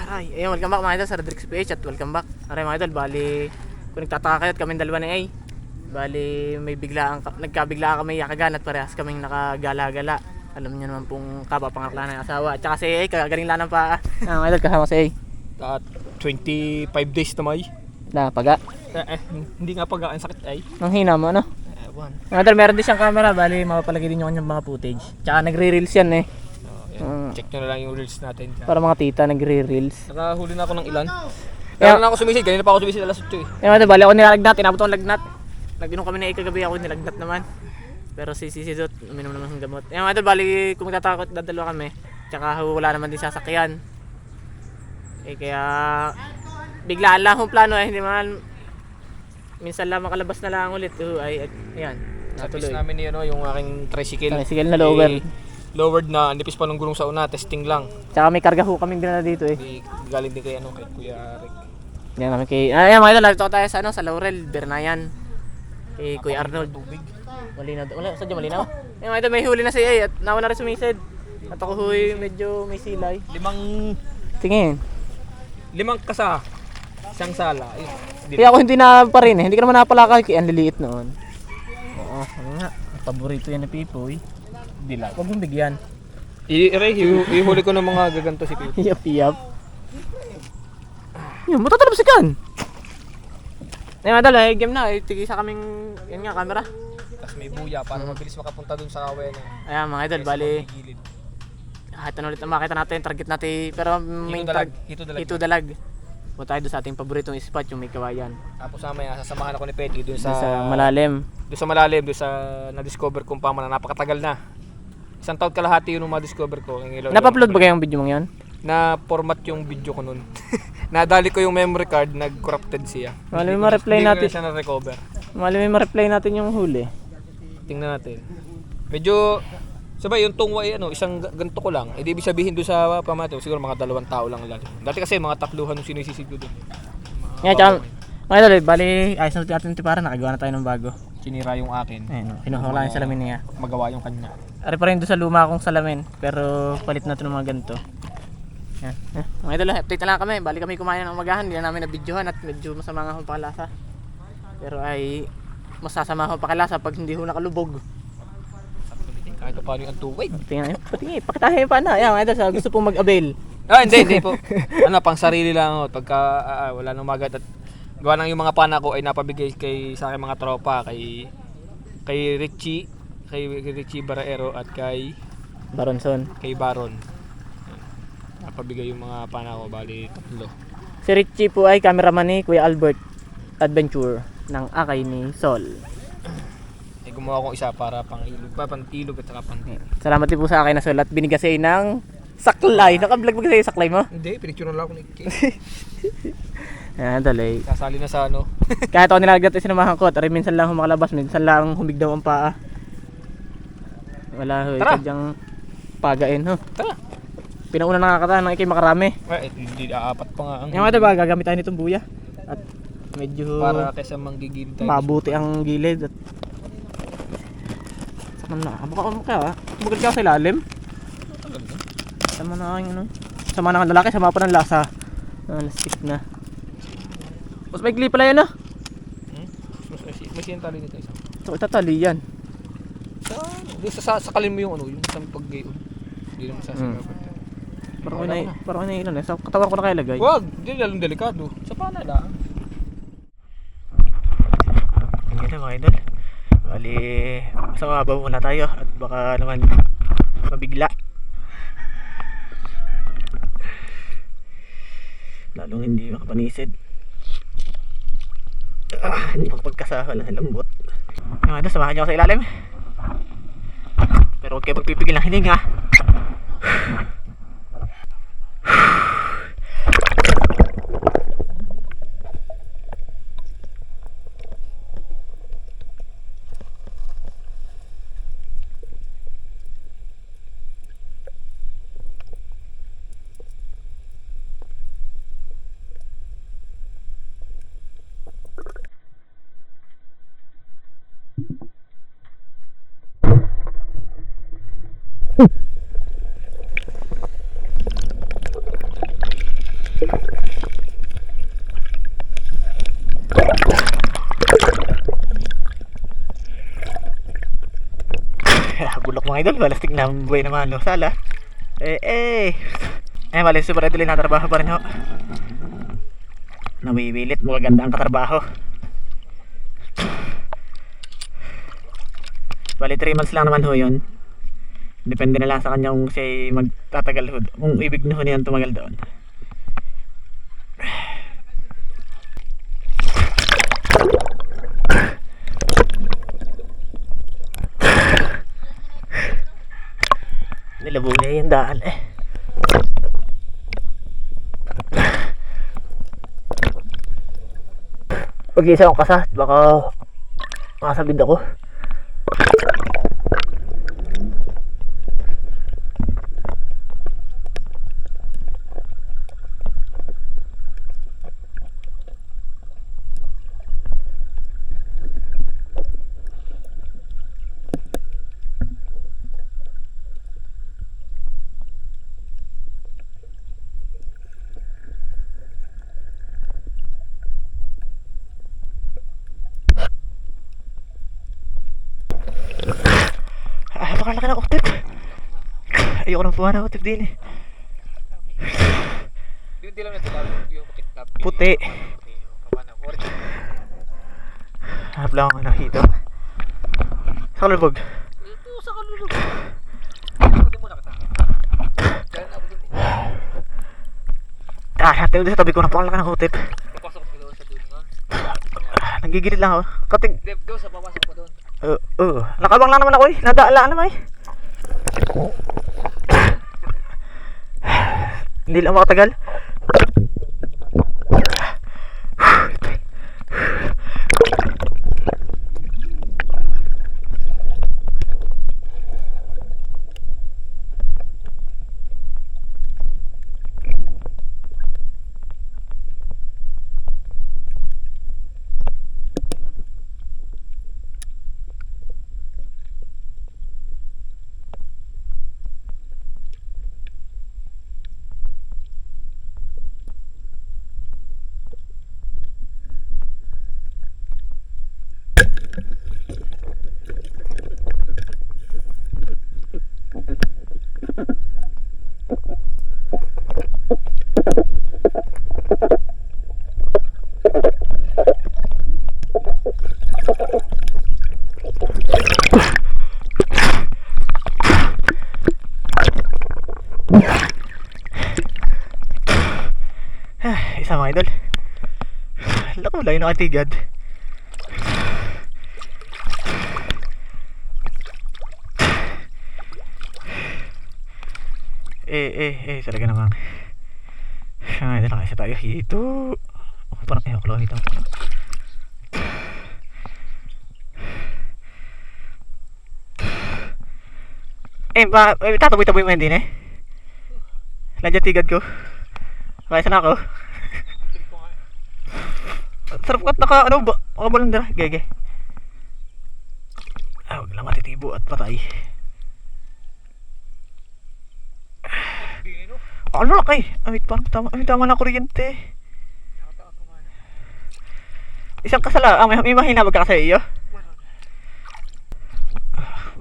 Aray, ayun, welcome back mga idol sa Rodrix PH at welcome back. Aray mga idol, bali kung nagtataka kayo at kaming dalawa ni A, bali may nagkabiglaan kami yakagan at parehas kaming nakagala-gala. Alam niyo naman pong kapapangakla ng asawa. At saka si A, kagaling lang ng paa. Mga idol, kasama si A. At 25 days na may. Paga. Hindi nga paga, ang sakit ay. Ang hina mo, ano? Mga idol, meron din siyang camera, bali mapapalagay din yung kanyang mga footage. Tsaka nagre-reels yan eh. Check nyo na lang yung reels natin. Para mga tita nagre-reels. Nakahuli na ako ng ilan. Kaya na ako sumisid, kanina pa ako sumisid alas 8 eh. Mga idol, bali ako nilalagnat, inabot akong lagnat. Nag-inom kami na kagabi, ako nilagnat naman. Pero si Dot, uminom naman ng gamot. Mga idol, bali kung magtatakot, dadalawa kami. Tsaka wala naman din sasakyan. Kaya biglaan lang akong plano hindi man minsan lang makalabas na lang ulit. Ayan, Natuloy. natuloy. Namin yun, yung aking tricycle. Tricycle na lower. Lowered na, nipis pa ng gulong sa una, testing lang. Tsaka may karga ho kaming dinala dito eh. Galing din kay Kuya Rick. Yan kami kay, ayan mga idol, narito tayo sa Laurel, Bernayan. Kay Kuya Arnold. Tubig. Malinaw, sadya malinaw. Ayan mga idol, may huli na si A at nauna rin sumisid. At ako huy, medyo may silay. Tingin. 5 kasa. Isang sala. Kaya ako hindi na pa rin eh. Hindi ka naman napalakal kaya ang liliit noon. Oo, nga. Paborito yan ni Pipoy. Dilag. Huwag mong bigyan. Ihuli ko ng mga gaganto si Pipo. Yap. Yan, matatalab si Kan. Ngayon madal, game na. Tigisa kaming, yan nga, camera. Tapos may buya para mabilis makapunta dun sa kawen. Ayan mga idol, bali. Kahit ano ulit ang makita natin, target natin. Pero may Hito dalag. Punta tayo doon sa ating paboritong spot, yung may kawayan. Tapos mamaya sasamahan ako ni Petty dun sa malalim. Doon sa malalim, doon sa na-discover kong pamana, napakatagal na. Isang taon kalahati yun nung ma-discover ko. Napa-upload ba kayong video mong yan? Na-format yung video ko nun. Nadali ko yung memory card, nag-corrupted siya. Malamig ma-reply natin. Hindi ko na siya na-recover. Malamig ma-reply natin yung huli. Tingnan natin. Medyo, sabay yung tungway, isang ganito ko lang. Hindi ibig sabihin doon sa pamato, siguro mga 2 tao lang lalim. Dati kasi mga 3 yung sinisisid ko doon. Ngayon, tsaka, mga idol, bali, ayos na natin ito para nakagawa na tayo ng bago. Sinira yung akin. Ayun, kinuha lang yung salamin niya. Magawa yung kanya. Ari pa rin doon sa luma kong salamin, pero palit na ito ng mga ganito. Yan. Mga idol, update na lang kami. Bali kami kumain ng umagahan, hindi na namin na-videohan at medyo masama nga akong pakalasa. Pero ay masasama akong pakalasa pag hindi ho nakalubog. Kahit paano yung tuwid. Tingnan, patingin, pakitahin pa na. Yan, mga idol, gusto pong mag-avail. Hindi po. Pang sarili lang. Pagka wala nang magat at gawa ng yung mga pana ko ay napabigay sa aking mga tropa, kay Richie, kay Richie Baraero at kay Baronson. Kay Baron. Napabigay yung mga pana ko, bali 3. Si Richie po ay cameraman ni Kuya Albert Adventure ng Akay ni Sol. Gumawa akong isa para pang-ilog at saka pang-ilog. Salamat din po sa Akay na Sol at binigay ng saklay. Naka-vlog ba kasi yung saklay mo? Hindi, pinicture lang ako ni Kay. Yan, dali. Sasali na sa Kahit ako nilagdat ay sinamahan ko at minsan lang humakalabas, minsan lang humigdaw ang paa. Wala ho, sadyang pagain ho. Tara. Pinauna nakakataan ng ikay makarami. Hindi, 4 pa nga ang... Yung mga diba, gagamit tayo nitong buya. At medyo para kaysa manggigib tayo. mabuti ang gilid. At saan na? Buka ka ha? Bukat ka sa ilalim? Sama na ang sama na ang lalaki, sama pa ng lasa. Stick na. Mas maigli pala yan May siyentali nito isa. So itatali yan. Sa kalin mo yung yung isang pag-gayon. Hindi naman sasagapan. Parang ilan eh. Sa katawan ko na kaya lagay. Wag! Hindi lalong delikado. Sa pana lang. Ganyan mga idol. Bali, sa mababaw muna tayo at baka naman mabigla. Lalong hindi makapanisid. Hindi makapagkasahan na lambot. Yung idol, samahan nyo ako sa ilalim. Pero huwag kayo magpipigil ng hininga. mga idol, balastik na buhay naman no, sala. Bali, super idol na trabaho pa rin ho. Nawiwilit, maganda ang katrabaho. Bali 3 months lang naman ho yun. Depende na lang sa kanya kung siya magtatagal ho, kung ibig na ho niyan tumagal doon. Nilabuli yung daan eh. Pag-isa akong kasat, baka makasabid ako. Napakalaki ng octave. Ayoko nang puha ng octave din eh. Di lang natin yung Puti. Hanap lang ako nakita. Sa kalubog. Ito sa kalulog. Hindi mo nakita. Kaya na ako dun eh. Natin doon sa tabi ko. Napakalaki ng octave. Papasok ko doon sa dulingan. Nanggigilid lang ako. Kating. Dep, doon sa papasok ko doon. Nakabang lang naman ako eh. Nadaalaan naman eh. Hindi lang makatagal. Isa mga idol. Lako, layo na katigad. Talaga namang ay, nakakaisa tayo dito. Parang ayaw ko lang dito. Tataboy-taboy mo yan din eh. Ladya tigad ko. Kaya sana ako. Sarap ka naka ano ba? Makabalandara. Gege. Huwag lang matitibo at patay. Ano laki? Parang tama. Tama na kuryente. Isang kasala. May mahina magka sa iyo.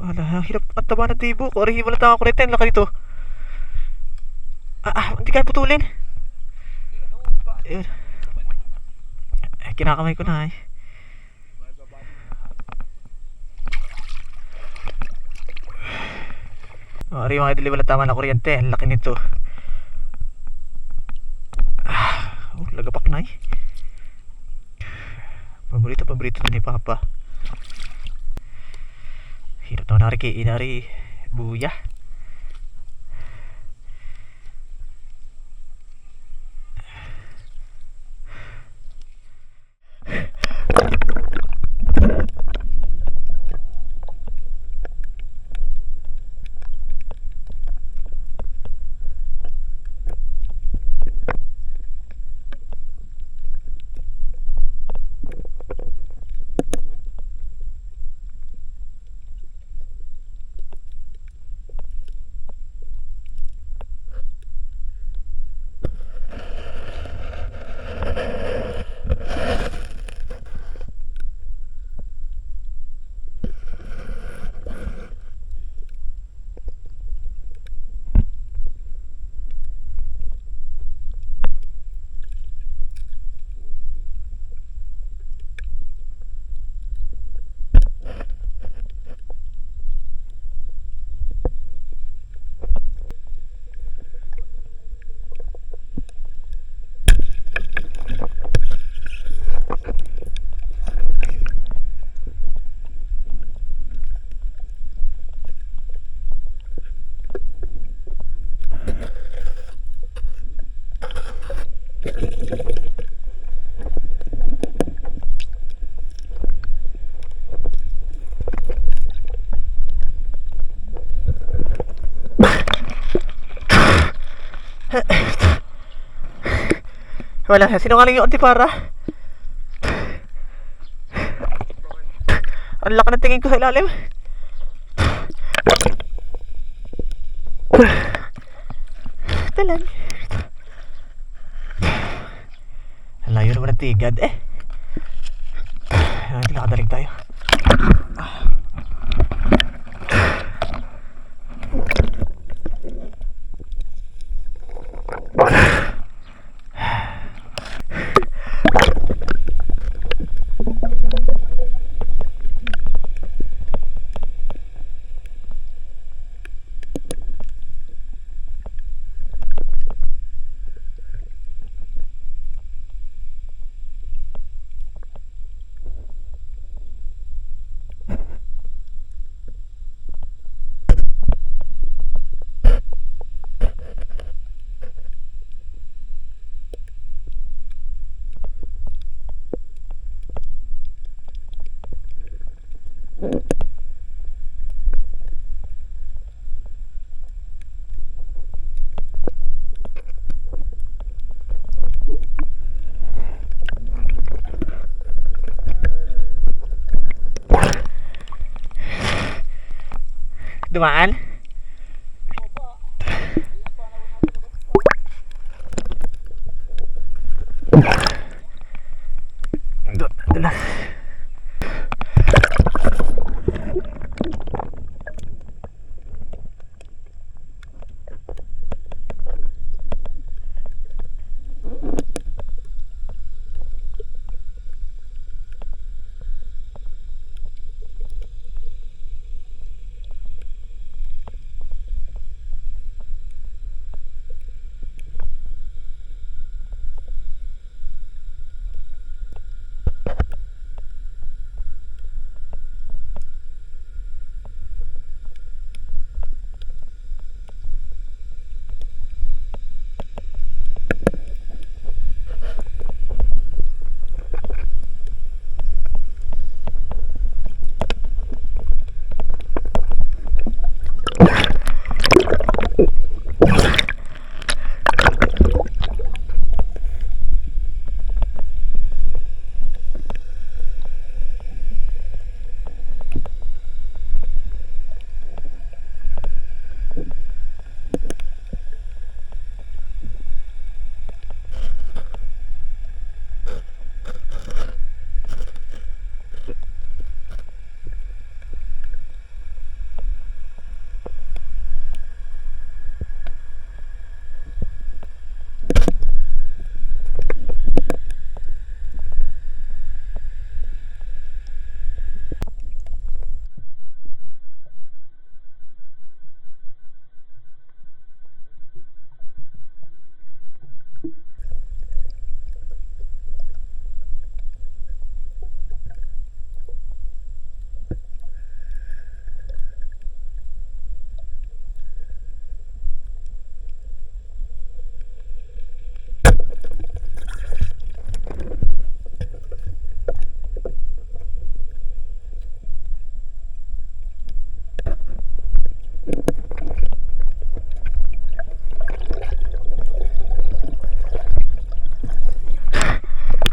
Wala. Hirap at taba na tibo. Kung wala tama kuryente. Ang laki dito. Hindi kaya putulin. Ayun. Kinakamay ko na eh. Ari mga idol, wala tama na kuryente. Ang laki nito. Lagapak na eh. Paborito ni Papa. Hirap naman inari buya. Wala, sinungaling yung antipara. Ang laki ng tingin ko sa ilalim. Talag. Layo naman ng tigad eh. Hindi nakadalig tayo. Dumaan? Dulas.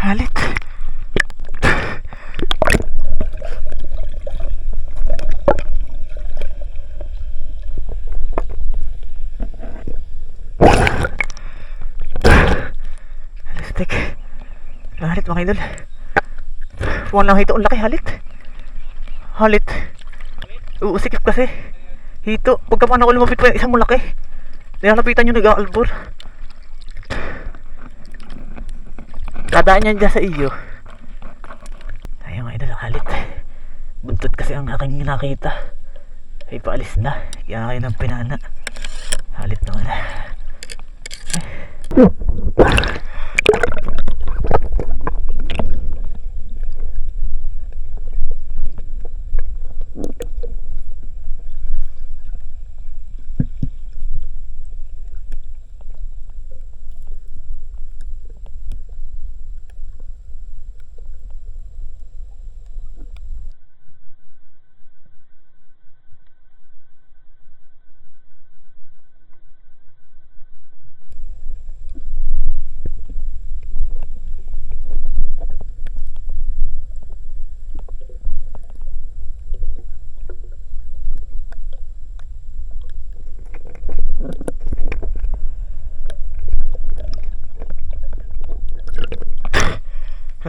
Halit. Alistik. Halit mga idol. Walang hito, ang laki halit. Halit. Sikip kasi. Hito. Pagka paano ko lumapit pa yung isang malaki. Nilalapitan yung nag-aalbor. Dadaan yan dyan sa iyo. Ayun mga idol, halit. Buntot kasi ang aking nakita. Ay paalis na. Kaya kayo ng pinana. Halit naman.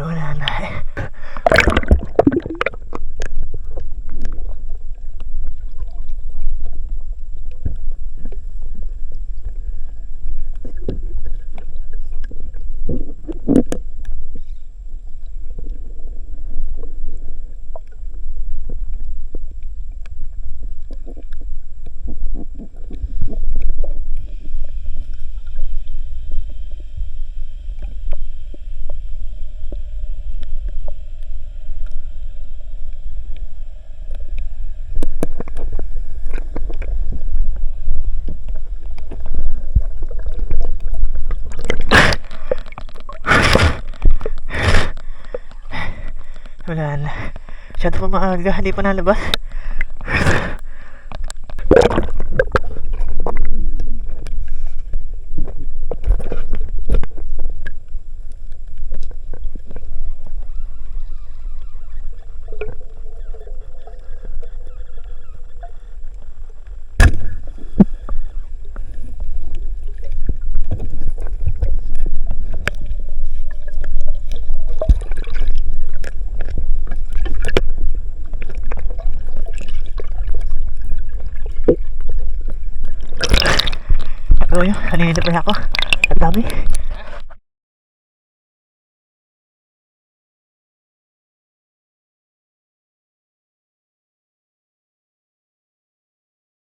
Pero wala na eh. Wala na. Masyado pa maaga, hindi pa nalabas. Ano yun? Kanina pa ako. Ang dami.